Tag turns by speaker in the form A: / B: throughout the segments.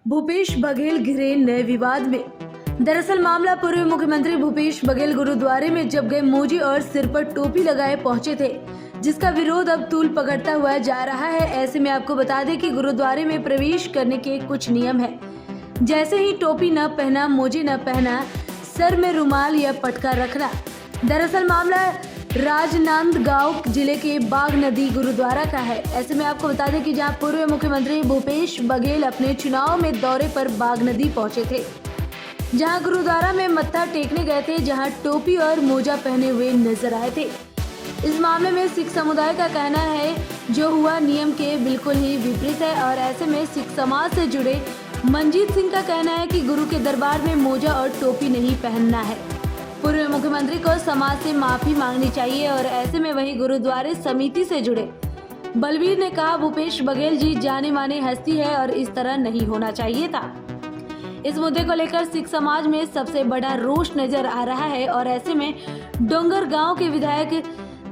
A: भूपेश बघेल घिरे नए विवाद में। दरअसल मामला पूर्व मुख्यमंत्री भूपेश बघेल गुरुद्वारे में जब गए मोजी और सिर पर टोपी लगाए पहुंचे थे, जिसका विरोध अब तूल पकड़ता हुआ जा रहा है। ऐसे में आपको बता दें कि गुरुद्वारे में प्रवेश करने के कुछ नियम है, जैसे ही टोपी न पहना, मोजी न पहना, सर में रुमाल या पटका रखना। दरअसल मामला राजनांदगांव जिले के बाघ नदी गुरुद्वारा का है। ऐसे में आपको बता दें कि जहां पूर्व मुख्यमंत्री भूपेश बघेल अपने चुनाव में दौरे पर बाघ नदी पहुंचे थे, जहां गुरुद्वारा में मत्था टेकने गए थे, जहां टोपी और मोजा पहने हुए नजर आए थे। इस मामले में सिख समुदाय का कहना है जो हुआ नियम के बिल्कुल ही विपरीत है, और ऐसे में सिख समाज से जुड़े मंजीत सिंह का कहना है कि गुरु के दरबार में मोजा और टोपी नहीं पहनना है। पूर्व मुख्यमंत्री को समाज से माफी मांगनी चाहिए। और ऐसे में वही गुरुद्वारे समिति से जुड़े बलवीर ने कहा, भूपेश बघेल जी जाने माने हस्ती है और इस तरह नहीं होना चाहिए था। इस मुद्दे को लेकर सिख समाज में सबसे बड़ा रोष नजर आ रहा है, और ऐसे में डोंगरगांव के विधायक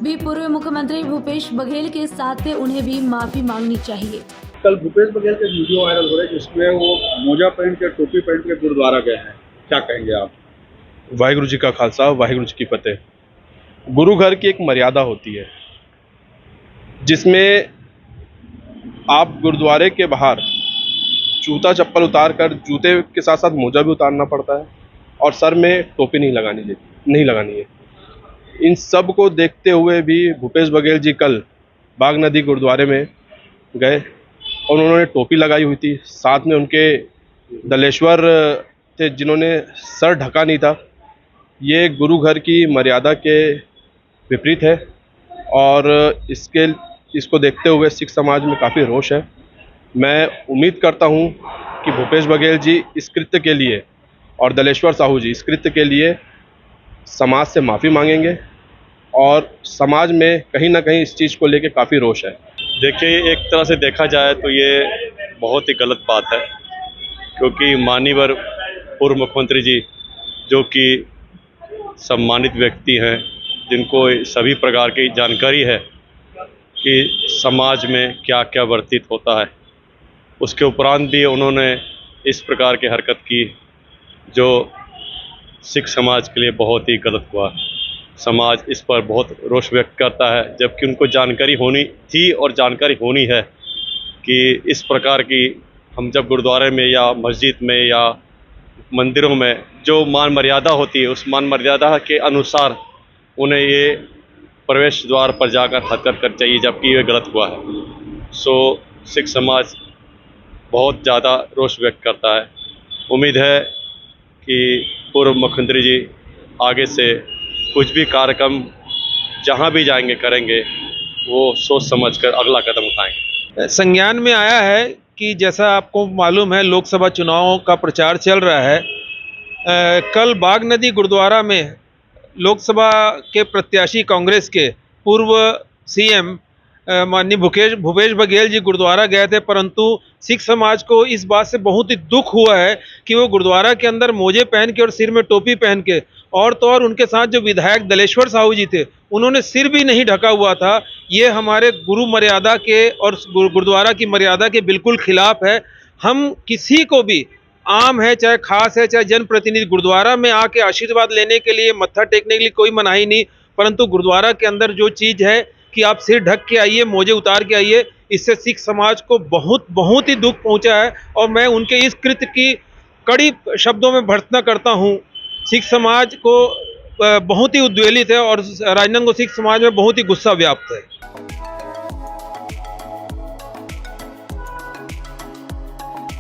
A: भी पूर्व मुख्यमंत्री भूपेश बघेल के साथ थे, उन्हें भी माफी मांगनी चाहिए।
B: कल भूपेश बघेल के वीडियो वायरल हो रहे हैं जिसमें वो मोजा पहन के टोपी पहन के गुरुद्वारा गए हैं, क्या कहेंगे आप?
C: वाहिगुरु जी का खालसा, वाहिगुरु जी की फतेह। गुरु घर की एक मर्यादा होती है जिसमें आप गुरुद्वारे के बाहर जूता चप्पल उतार कर जूते के साथ साथ मोजा भी उतारना पड़ता है, और सर में टोपी नहीं लगानी है। इन सब को देखते हुए भी भूपेश बघेल जी कल बाघ नदी गुरुद्वारे में गए और उन्होंने टोपी लगाई हुई थी। साथ में उनके दलेश्वर थे जिन्होंने सर ढका नहीं था। ये गुरु घर की मर्यादा के विपरीत है, और इसको देखते हुए सिख समाज में काफ़ी रोष है। मैं उम्मीद करता हूं कि भूपेश बघेल जी इस कृत्य के लिए और दलेश्वर साहू जी इस कृत्य के लिए समाज से माफ़ी मांगेंगे, और समाज में कहीं ना कहीं इस चीज़ को लेकर काफ़ी रोष है।
D: देखिए, एक तरह से देखा जाए तो ये बहुत ही गलत बात है, क्योंकि माननीय पूर्व मुख्यमंत्री जी जो कि सम्मानित व्यक्ति हैं, जिनको सभी प्रकार की जानकारी है कि समाज में क्या क्या वर्तित होता है, उसके उपरांत भी उन्होंने इस प्रकार की हरकत की जो सिख समाज के लिए बहुत ही गलत हुआ। समाज इस पर बहुत रोष व्यक्त करता है, जबकि उनको जानकारी होनी थी और जानकारी होनी है कि इस प्रकार की हम जब गुरुद्वारे में या मस्जिद में या मंदिरों में जो मान मर्यादा होती है, उस मान मर्यादा के अनुसार उन्हें ये प्रवेश द्वार पर जाकर हरकत करनी चाहिए, जबकि ये गलत हुआ है। सिख समाज बहुत ज़्यादा रोष व्यक्त करता है। उम्मीद है कि पूर्व मुख्यमंत्री जी आगे से कुछ भी कार्यक्रम जहां भी जाएंगे करेंगे, वो सोच समझकर अगला कदम उठाएंगे।
E: संज्ञान में आया है कि जैसा आपको मालूम है, लोकसभा चुनावों का प्रचार चल रहा है। कल बाघ नदी गुरुद्वारा में लोकसभा के प्रत्याशी कांग्रेस के पूर्व सीएम माननीय भूपेश बघेल जी गुरुद्वारा गए थे, परंतु सिख समाज को इस बात से बहुत ही दुख हुआ है कि वो गुरुद्वारा के अंदर मोजे पहन के और सिर में टोपी पहन के, और तो और उनके साथ जो विधायक दलेश्वर साहू जी थे, उन्होंने सिर भी नहीं ढका हुआ था। ये हमारे गुरु मर्यादा के और गुरुद्वारा की मर्यादा के बिल्कुल खिलाफ है। हम किसी को भी, आम है चाहे खास है चाहे जनप्रतिनिधि, गुरुद्वारा में आके आशीर्वाद लेने के लिए, मत्था टेकने के लिए कोई मनाही नहीं, परंतु गुरुद्वारा के अंदर जो चीज़ है कि आप सिर ढक के आइए, मोजे उतार के आइए, इससे सिख समाज को बहुत ही दुख पहुंचा है। और मैं उनके इस कृत्य की कड़ी शब्दों में भर्त्सना करता हूं। सिख समाज को बहुत ही उद्वेलित है, और राजनांदगांव सिख समाज में बहुत ही गुस्सा व्याप्त है।